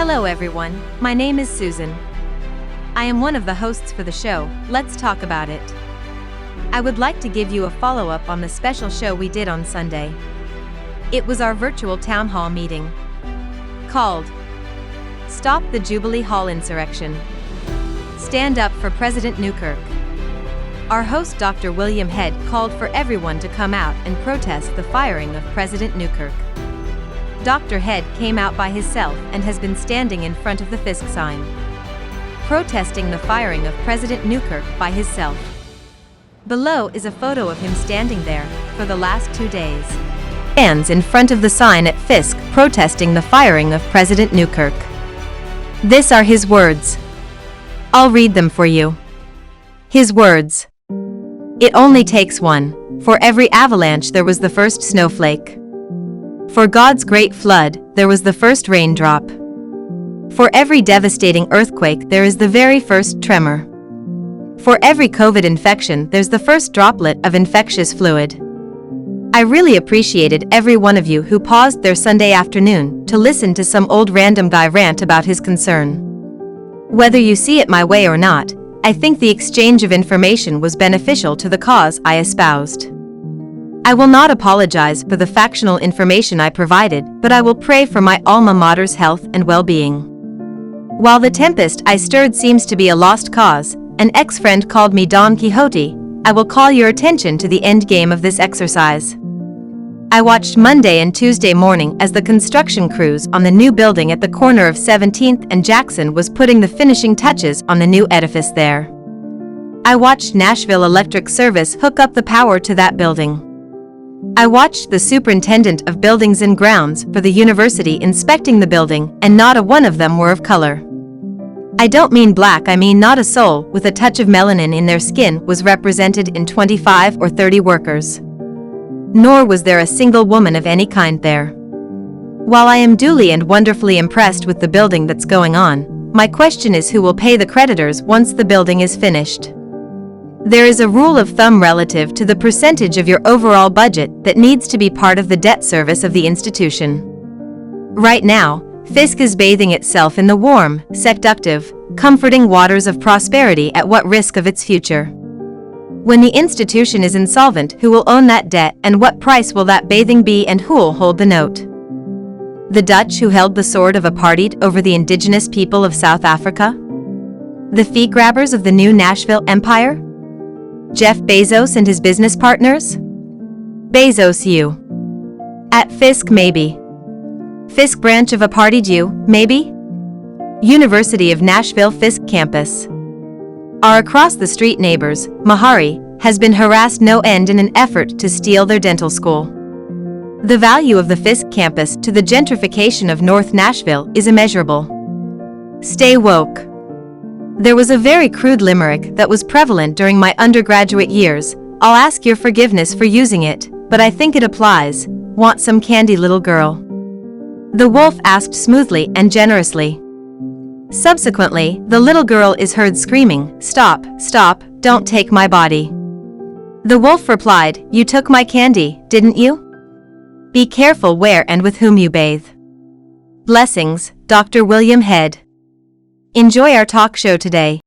Hello everyone, my name is Susan. I am one of the hosts for the show, Let's Talk About It. I would like to give you a follow-up on the special show we did on Sunday. It was our virtual town hall meeting, called Stop the Jubilee Hall Insurrection. Stand Up for President Newkirk. Our host Dr. William Head called for everyone to come out and protest the firing of President Newkirk. Dr. Head came out by himself and has been standing in front of the Fisk sign, protesting the firing of President Newkirk by himself. Below is a photo of him standing there for the last 2 days. Stands in front of the sign at Fisk protesting the firing of President Newkirk. These are his words. I'll read them for you. His words. It only takes one. For every avalanche there was the first snowflake. For God's great flood, there was the first raindrop. For every devastating earthquake, there is the very first tremor. For every COVID infection, there's the first droplet of infectious fluid. I really appreciated every one of you who paused their Sunday afternoon to listen to some old random guy rant about his concern. Whether you see it my way or not, I think the exchange of information was beneficial to the cause I espoused. I will not apologize for the factional information I provided, but I will pray for my alma mater's health and well-being. While the tempest I stirred seems to be a lost cause, an ex-friend called me Don Quixote, I will call your attention to the end game of this exercise. I watched Monday and Tuesday morning as the construction crews on the new building at the corner of 17th and Jackson was putting the finishing touches on the new edifice there. I watched Nashville Electric Service hook up the power to that building. I watched the superintendent of buildings and grounds for the university inspecting the building, and not a one of them were of color. I don't mean black, I mean not a soul with a touch of melanin in their skin was represented in 25 or 30 workers. Nor was there a single woman of any kind there. While I am duly and wonderfully impressed with the building that's going on, my question is who will pay the creditors once the building is finished? There is a rule of thumb relative to the percentage of your overall budget that needs to be part of the debt service of the institution. Right now, Fisk is bathing itself in the warm, seductive, comforting waters of prosperity at what risk of its future? When the institution is insolvent, who will own that debt and what price will that bathing be, and who'll hold the note? The Dutch who held the sword of apartheid over the indigenous people of South Africa? The fee grabbers of the new Nashville Empire? Jeff Bezos and his business partners? Bezos you. At Fisk maybe. Fisk branch of apartheid you, maybe? University of Nashville Fisk campus. Our across the street neighbors, Mahari, has been harassed no end in an effort to steal their dental school. The value of the Fisk campus to the gentrification of North Nashville is immeasurable. Stay woke. There was a very crude limerick that was prevalent during my undergraduate years. I'll ask your forgiveness for using it, but I think it applies. Want some candy, little girl? The wolf asked smoothly and generously. Subsequently, the little girl is heard screaming, "Stop, stop, don't take my body." The wolf replied, "You took my candy, didn't you? Be careful where and with whom you bathe." Blessings, Dr. William Head. Enjoy our talk show today.